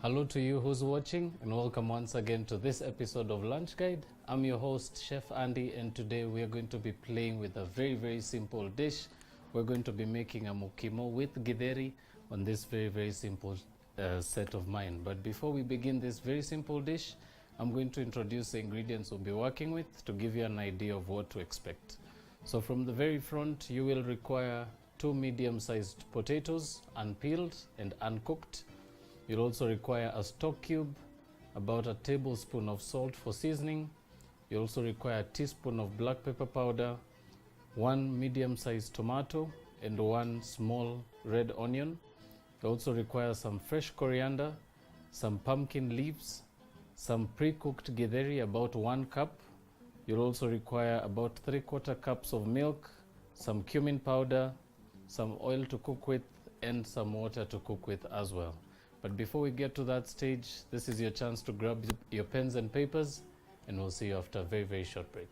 Hello to you who's watching, and welcome once again to this episode of Lunch Guide. I'm your host, Chef Andy, and today we are going to be playing with a very simple dish. We're going to be making a mukimo with githeri on this very simple set of mine. But before we begin this very simple dish, I'm going to introduce the ingredients we'll be working with to give you an idea of what to expect. So from the very front, you will require 2 medium-sized potatoes, unpeeled and uncooked. You'll also require a stock cube, about a tablespoon of salt for seasoning. You also require a teaspoon of black pepper powder, 1 medium-sized tomato, and 1 small red onion. You also require some fresh coriander, some pumpkin leaves, some pre-cooked githeri, about 1 cup. You'll also require about 3/4 cups of milk, some cumin powder, some oil to cook with, and some water to cook with as well. But before we get to that stage, this is your chance to grab your pens and papers, and we'll see you after a very short break.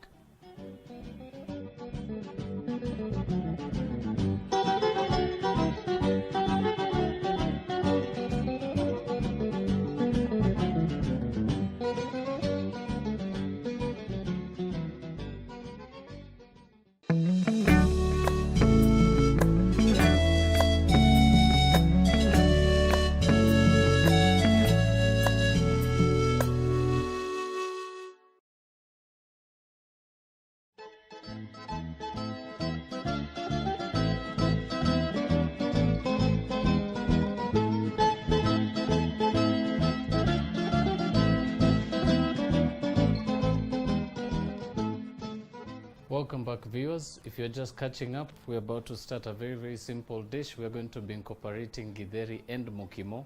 Welcome back, viewers. If you're just catching up, we're about to start a very simple dish. We're going to be incorporating githeri and mukimo.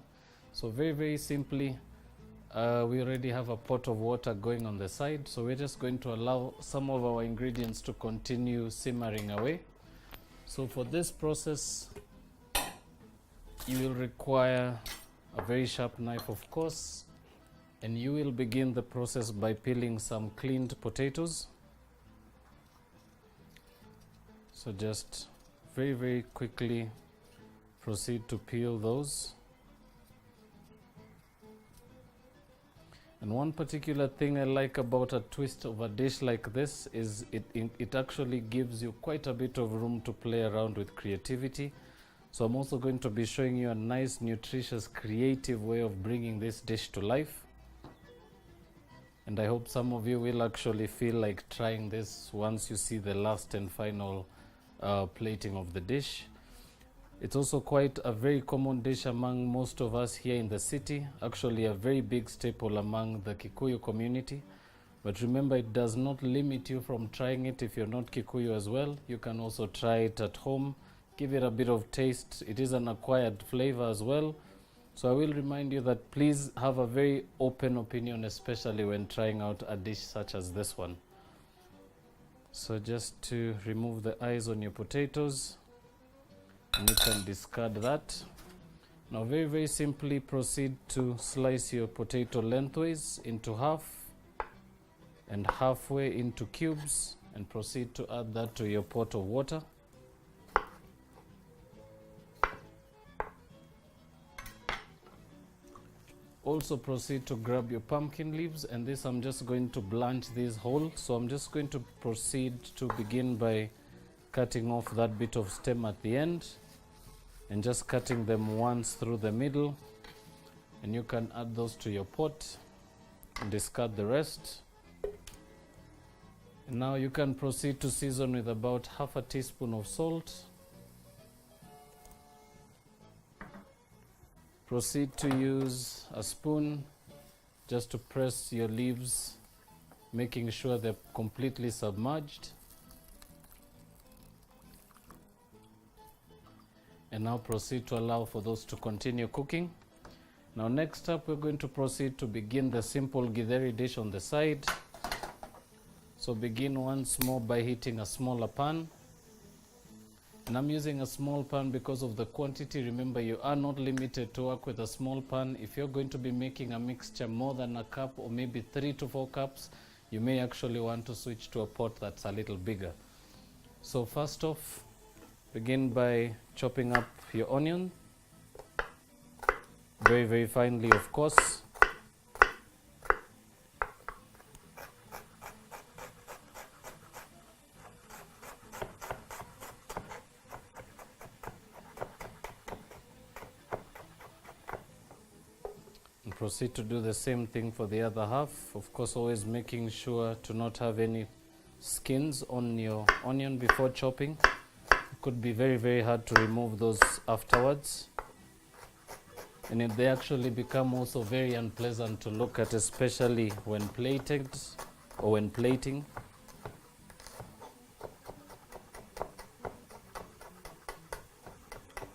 So very simply, we already have a pot of water going on the side, so we're just going to allow some of our ingredients to continue simmering away. So for this process, you will require a very sharp knife, of course, and you will begin the process by peeling some cleaned potatoes. So just very quickly proceed to peel those. And one particular thing I like about a twist of a dish like this is it actually gives you quite a bit of room to play around with creativity. So I'm also going to be showing you a nice, nutritious, creative way of bringing this dish to life. And I hope some of you will actually feel like trying this once you see the last and final plating of the dish. It's also quite a very common dish among most of us here in the city, actually a very big staple among the Kikuyu community. But remember, it does not limit you from trying it if you're not Kikuyu as well. You can also try it at home, give it a bit of taste. It is an acquired flavor as well. So I will remind you that please have a very open opinion, especially when trying out a dish such as this one. So just to remove the eyes on your potatoes, and you can discard that. Now very simply proceed to slice your potato lengthways into half and halfway into cubes, and proceed to add that to your pot of water. Also proceed to grab your pumpkin leaves, and this I'm just going to blanch these whole. So I'm just going to proceed to begin by cutting off that bit of stem at the end and just cutting them once through the middle, and you can add those to your pot and discard the rest. And now you can proceed to season with about half a teaspoon of salt. Proceed to use a spoon just to press your leaves, making sure they're completely submerged. And now proceed to allow for those to continue cooking. Now next up, we're going to proceed to begin the simple githeri dish on the side. So begin once more by heating a smaller pan. And I'm using a small pan because of the quantity. Remember, you are not limited to work with a small pan. If you're going to be making a mixture more than a cup, or maybe 3 to 4 cups, you may actually want to switch to a pot that's a little bigger. So first off, begin by chopping up your onion. very, very finely, of course. And proceed to do the same thing for the other half. Of course, always making sure to not have any skins on your onion before chopping. It could be very, very hard to remove those afterwards. And they actually become also very unpleasant to look at, especially when plated or when plating.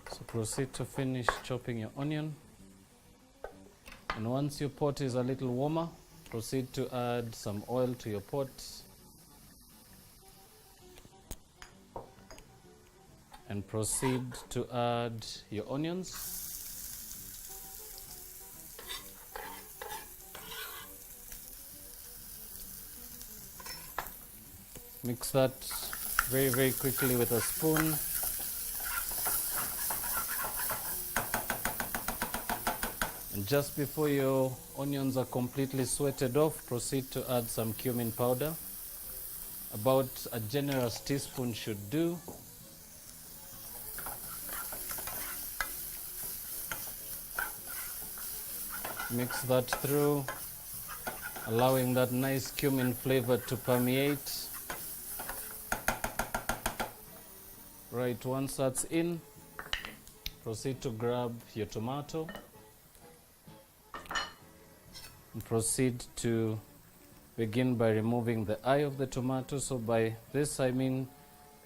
So proceed to finish chopping your onion. And once your pot is a little warmer, proceed to add some oil to your pot. And proceed to add your onions. Mix that very, very quickly with a spoon. And just before your onions are completely sweated off, proceed to add some cumin powder. About a generous teaspoon should do. Mix that through, allowing that nice cumin flavor to permeate. Right, once that's in, proceed to grab your tomato and proceed to begin by removing the eye of the tomato. So by this I mean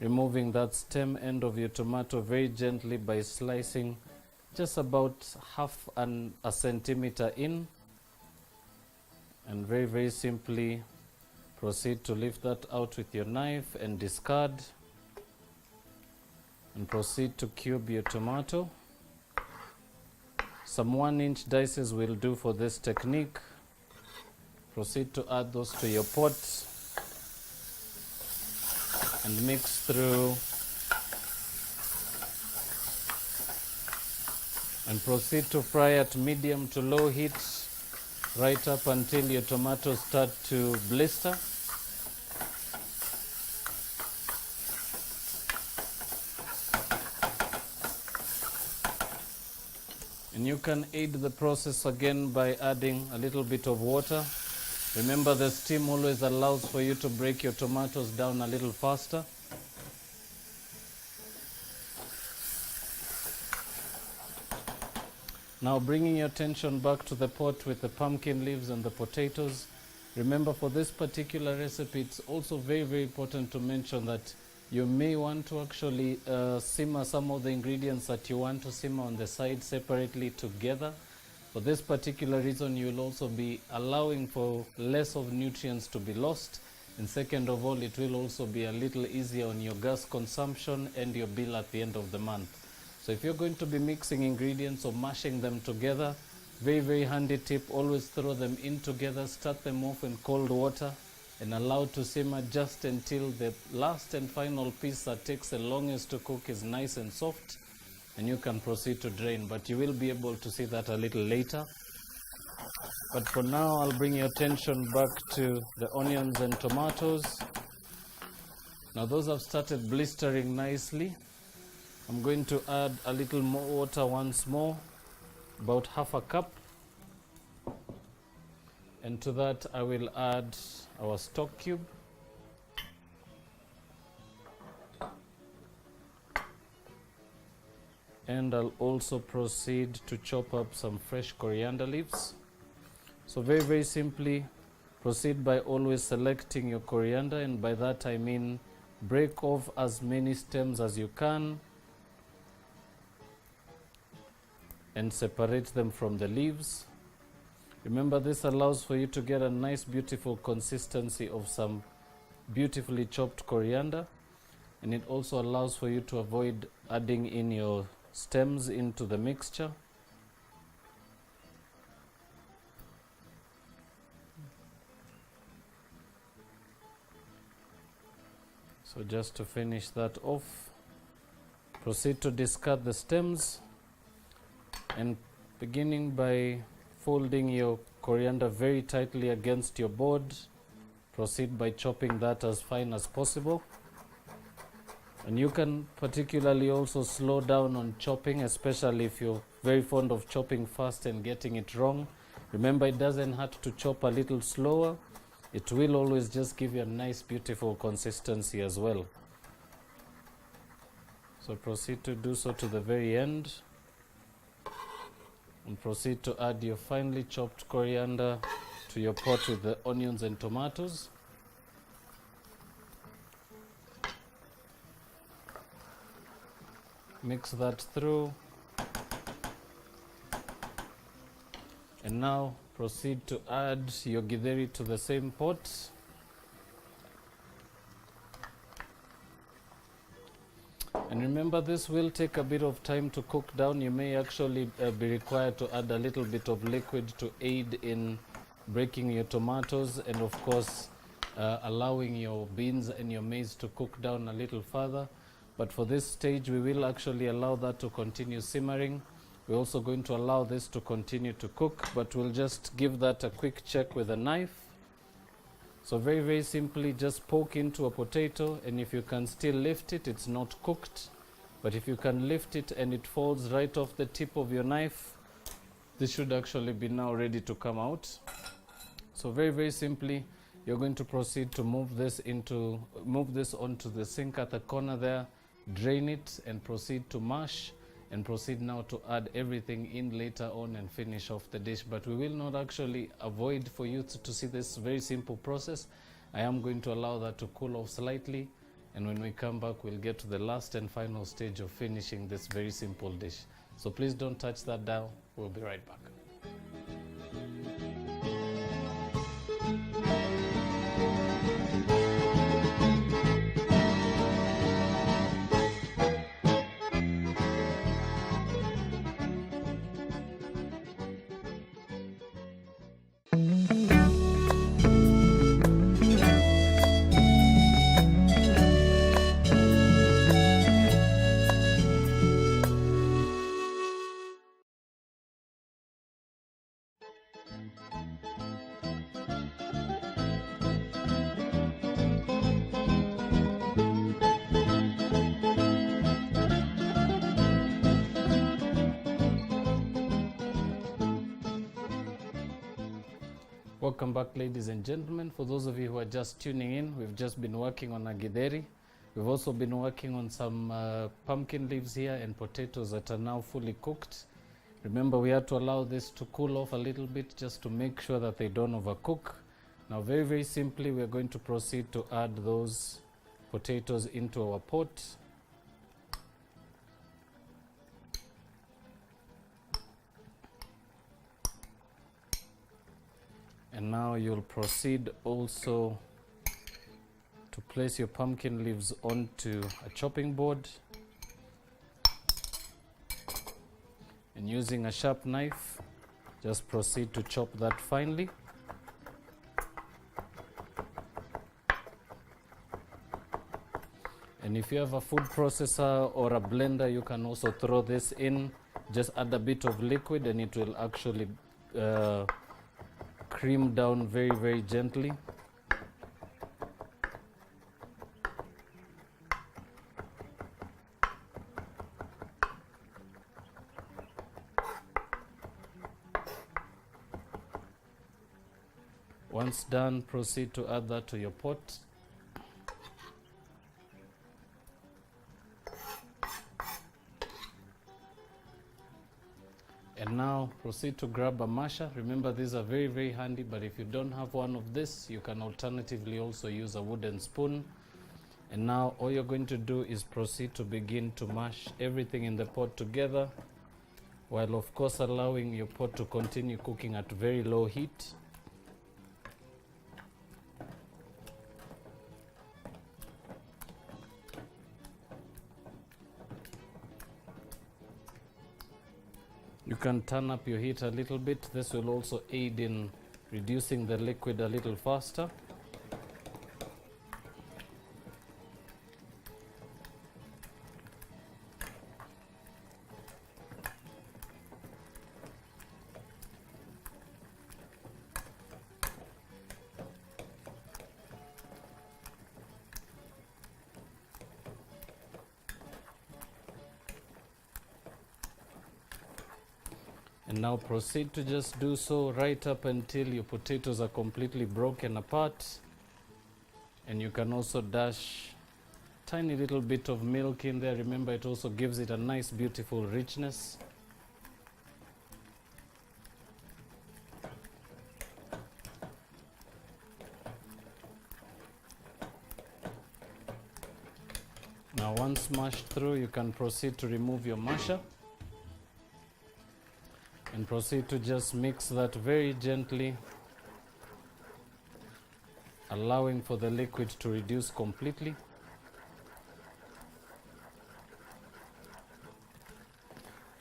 removing that stem end of your tomato very gently by slicing just about half a centimeter in, and very, very simply proceed to lift that out with your knife and discard, and proceed to cube your tomato. Some 1-inch dices will do for this technique. Proceed to add those to your pot and mix through, and proceed to fry at medium to low heat right up until your tomatoes start to blister. And you can aid the process again by adding a little bit of water. Remember, the steam always allows for you to break your tomatoes down a little faster. Now bringing your attention back to the pot with the pumpkin leaves and the potatoes. Remember, for this particular recipe, it's also very, very important to mention that you may want to actually simmer some of the ingredients that you want to simmer on the side separately together. For this particular reason, you will also be allowing for less of nutrients to be lost. And second of all, it will also be a little easier on your gas consumption and your bill at the end of the month. So if you're going to be mixing ingredients or mashing them together, very, very handy tip, always throw them in together, start them off in cold water, and allow to simmer just until the last and final piece that takes the longest to cook is nice and soft, and you can proceed to drain. But you will be able to see that a little later. But for now, I'll bring your attention back to the onions and tomatoes. Now those have started blistering nicely. I'm going to add a little more water once more, about half a cup. And to that I will add our stock cube. And I'll also proceed to chop up some fresh coriander leaves. So very, very simply, proceed by always selecting your coriander, and by that I mean break off as many stems as you can and separate them from the leaves. Remember, this allows for you to get a nice, beautiful consistency of some beautifully chopped coriander, and it also allows for you to avoid adding in your stems into the mixture. So just to finish that off, proceed to discard the stems and beginning by folding your coriander very tightly against your board. Proceed by chopping that as fine as possible. And you can particularly also slow down on chopping, especially if you're very fond of chopping fast and getting it wrong. Remember, it doesn't hurt to chop a little slower. It will always just give you a nice, beautiful consistency as well. So proceed to do so to the very end. And proceed to add your finely chopped coriander to your pot with the onions and tomatoes. Mix that through. And now proceed to add your githeri to the same pot. And remember, this will take a bit of time to cook down. You may actually be required to add a little bit of liquid to aid in breaking your tomatoes and of course allowing your beans and your maize to cook down a little further. But for this stage, we will actually allow that to continue simmering. We're also going to allow this to continue to cook, but we'll just give that a quick check with a knife. So very, very simply, just poke into a potato, and if you can still lift it, it's not cooked. But if you can lift it and it falls right off the tip of your knife, this should actually be now ready to come out. So very, very simply, you're going to proceed to move this onto the sink at the corner there, drain it, and proceed to mash, and proceed now to add everything in later on and finish off the dish. But we will not actually avoid for you to see this very simple process. I am going to allow that to cool off slightly, and when we come back, we'll get to the last and final stage of finishing this very simple dish. So please don't touch that dial. We'll be right back. Welcome back, ladies and gentlemen. For those of you who are just tuning in, we've just been working on a githeri. We've also been working on some pumpkin leaves here and potatoes that are now fully cooked. Remember, we had to allow this to cool off a little bit just to make sure that they don't overcook. Now, very, very simply, we're going to proceed to add those potatoes into our pot. And now you'll proceed also to place your pumpkin leaves onto a chopping board. And using a sharp knife, just proceed to chop that finely. And if you have a food processor or a blender, you can also throw this in. Just add a bit of liquid and it will actually cream down very, very gently. Once done, proceed to add that to your pot. And now proceed to grab a masher. Remember, these are very, very handy, but if you don't have one of this, you can alternatively also use a wooden spoon. And now all you're going to do is proceed to begin to mash everything in the pot together, while of course allowing your pot to continue cooking at very low heat. You can turn up your heat a little bit. This will also aid in reducing the liquid a little faster. And now proceed to just do so right up until your potatoes are completely broken apart. And you can also dash tiny little bit of milk in there. Remember, it also gives it a nice beautiful richness. Now once mashed through, you can proceed to remove your masher and proceed to just mix that very gently, allowing for the liquid to reduce completely.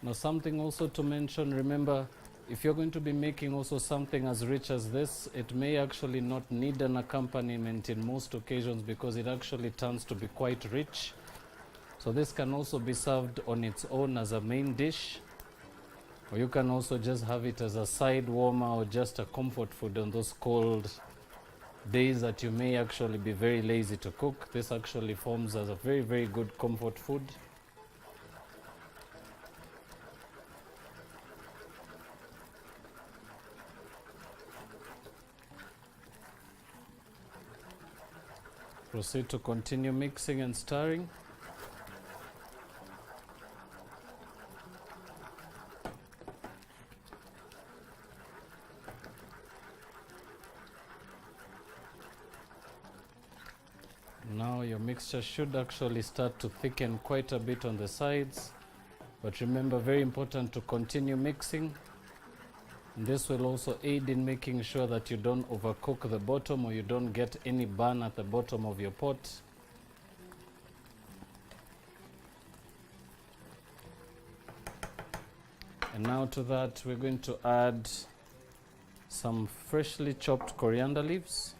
Now something also to mention, remember, if you're going to be making also something as rich as this, it may actually not need an accompaniment in most occasions because it actually turns to be quite rich. So this can also be served on its own as a main dish, or you can also just have it as a side warmer or just a comfort food on those cold days that you may actually be very lazy to cook. This actually forms as a very, very good comfort food. Proceed to continue mixing and stirring. Now your mixture should actually start to thicken quite a bit on the sides, but remember, very important to continue mixing. And this will also aid in making sure that you don't overcook the bottom or you don't get any burn at the bottom of your pot. And now to that we're going to add some freshly chopped coriander leaves.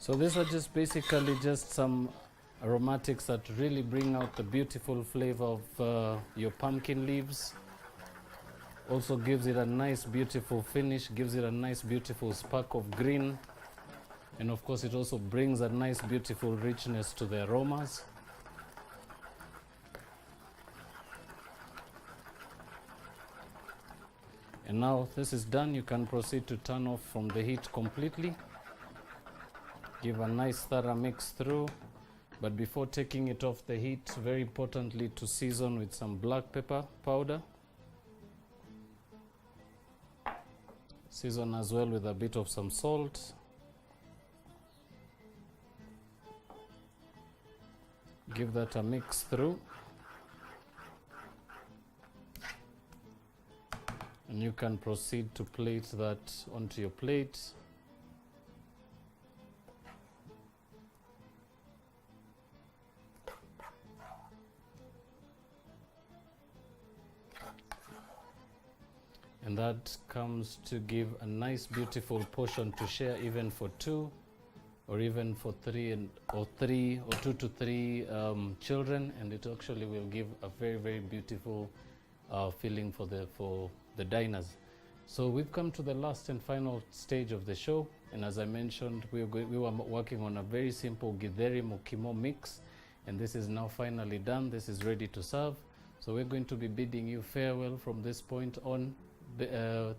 So these are just basically just some aromatics that really bring out the beautiful flavor of your pumpkin leaves. Also gives it a nice beautiful finish, gives it a nice beautiful spark of green, and of course it also brings a nice beautiful richness to the aromas. And now this is done, you can proceed to turn off from the heat completely. Give a nice thorough mix through, but before taking it off the heat, very importantly to season with some black pepper powder. Season as well with a bit of some salt. Give that a mix through. And you can proceed to plate that onto your plate. And that comes to give a nice beautiful portion to share even for two or even for or two to three children, and it actually will give a very, very beautiful feeling for the diners. So we've come to the last and final stage of the show, and as I mentioned, we were working on a very simple Githeri Mukimo mix, and this is now finally done. This is ready to serve. So we're going to be bidding you farewell from this point on.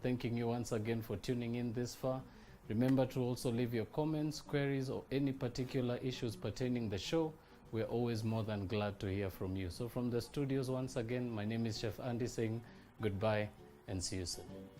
Thanking you once again for tuning in this far. Remember to also leave your comments, queries, or any particular issues pertaining the show. We're always more than glad to hear from you. So from the studios once again, my name is Chef Andy saying goodbye and see you soon.